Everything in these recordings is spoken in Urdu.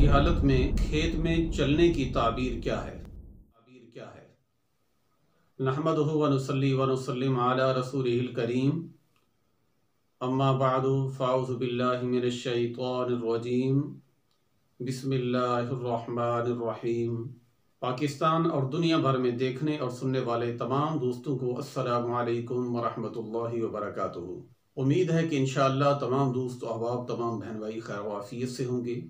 کی حالت میں کھیت میں چلنے کی تعبیر کیا ہے؟ نحمدہ و نصلی و نسلم علی رسولہ الکریم، اما بعد فاعوذ باللہ من الشیطان الرجیم، بسم اللہ الرحمن الرحیم۔ پاکستان اور دنیا بھر میں دیکھنے اور سننے والے تمام دوستوں کو السلام علیکم ورحمۃ اللہ وبرکاتہ۔ امید ہے کہ انشاءاللہ تمام دوست و احباب، تمام بہن بھائی خیر و عافیت سے ہوں گے۔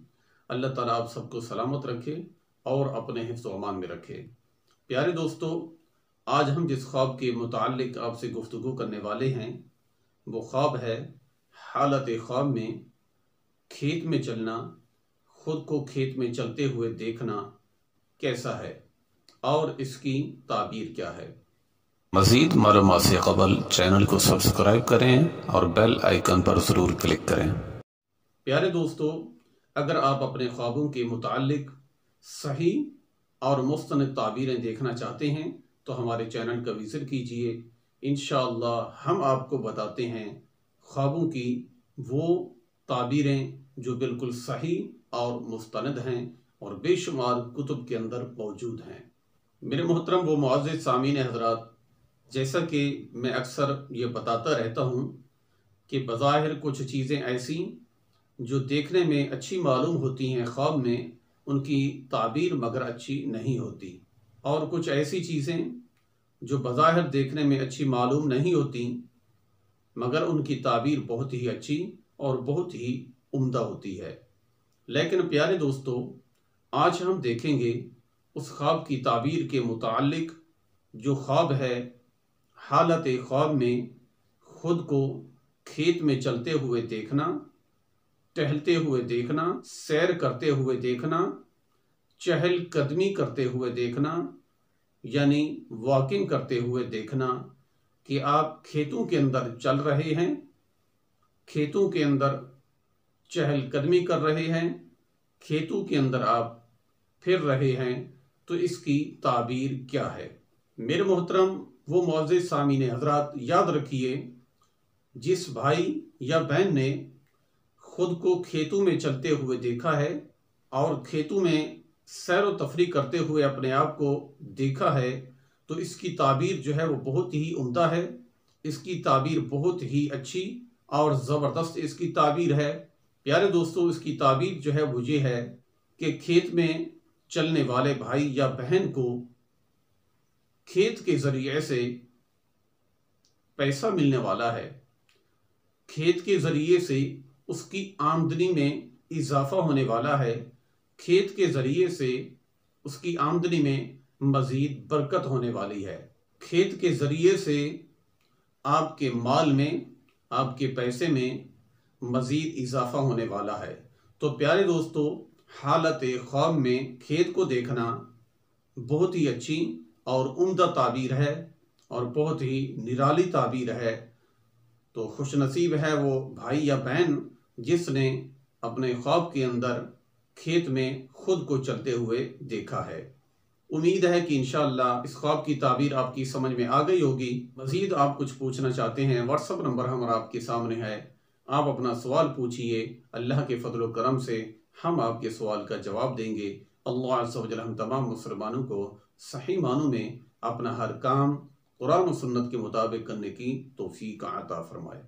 اللہ تعالیٰ آپ سب کو سلامت رکھے اور اپنے حفظ و امان میں رکھے۔ پیارے دوستو، آج ہم جس خواب کے متعلق آپ سے گفتگو کرنے والے ہیں وہ خواب ہے حالت خواب میں کھیت میں چلنا، خود کو کھیت میں چلتے ہوئے دیکھنا کیسا ہے اور اس کی تعبیر کیا ہے۔ مزید معلومات سے قبل چینل کو سبسکرائب کریں اور بیل آئیکن پر ضرور کلک کریں۔ پیارے دوستو، اگر آپ اپنے خوابوں کے متعلق صحیح اور مستند تعبیریں دیکھنا چاہتے ہیں تو ہمارے چینل کا وزٹ کیجئے۔ انشاءاللہ ہم آپ کو بتاتے ہیں خوابوں کی وہ تعبیریں جو بالکل صحیح اور مستند ہیں اور بے شمار کتب کے اندر موجود ہیں۔ میرے محترم و معزز سامعین حضرات، جیسا کہ میں اکثر یہ بتاتا رہتا ہوں کہ بظاہر کچھ چیزیں ایسی جو دیکھنے میں اچھی معلوم ہوتی ہیں خواب میں، ان کی تعبیر مگر اچھی نہیں ہوتی، اور کچھ ایسی چیزیں جو بظاہر دیکھنے میں اچھی معلوم نہیں ہوتی مگر ان کی تعبیر بہت ہی اچھی اور بہت ہی عمدہ ہوتی ہے۔ لیکن پیارے دوستو، آج ہم دیکھیں گے اس خواب کی تعبیر کے متعلق جو خواب ہے حالت خواب میں خود کو کھیت میں چلتے ہوئے دیکھنا، ٹہلتے ہوئے دیکھنا، سیر کرتے ہوئے دیکھنا، چہل قدمی کرتے ہوئے دیکھنا، یعنی واکنگ کرتے ہوئے دیکھنا کہ آپ کھیتوں کے اندر چل رہے ہیں، کھیتوں کے اندر چہل قدمی کر رہے ہیں، کھیتوں کے اندر آپ پھر رہے ہیں، تو اس کی تعبیر کیا ہے؟ میرے محترم وہ معزز سامعین حضرات، یاد رکھیے، جس بھائی یا بہن نے خود کو کھیتوں میں چلتے ہوئے دیکھا ہے اور کھیتوں میں سیر و تفریح کرتے ہوئے اپنے آپ کو دیکھا ہے، تو اس کی تعبیر جو ہے وہ بہت ہی عمدہ ہے، اس کی تعبیر بہت ہی اچھی اور زبردست اس کی تعبیر ہے۔ پیارے دوستو، اس کی تعبیر جو ہے وہ یہ ہے کہ کھیت میں چلنے والے بھائی یا بہن کو کھیت کے ذریعے سے پیسہ ملنے والا ہے، کھیت کے ذریعے سے اس کی آمدنی میں اضافہ ہونے والا ہے، کھیت کے ذریعے سے اس کی آمدنی میں مزید برکت ہونے والی ہے، کھیت کے ذریعے سے آپ کے مال میں، آپ کے پیسے میں مزید اضافہ ہونے والا ہے۔ تو پیارے دوستو، حالت خواب میں کھیت کو دیکھنا بہت ہی اچھی اور عمدہ تعبیر ہے اور بہت ہی نرالی تعبیر ہے۔ تو خوش نصیب ہے وہ بھائی یا بہن جس نے اپنے خواب کے اندر کھیت میں خود کو چلتے ہوئے دیکھا ہے۔ امید ہے کہ انشاءاللہ اس خواب کی تعبیر آپ کی سمجھ میں آ گئی ہوگی۔ مزید آپ کچھ پوچھنا چاہتے ہیں، واٹس ایپ نمبر ہمارا آپ کے سامنے ہے، آپ اپنا سوال پوچھئے، اللہ کے فضل و کرم سے ہم آپ کے سوال کا جواب دیں گے۔ اللہ عز و جل ہم تمام مسلمانوں کو صحیح معنوں میں اپنا ہر کام قرآن و سنت کے مطابق کرنے کی توفیق عطا فرمائے۔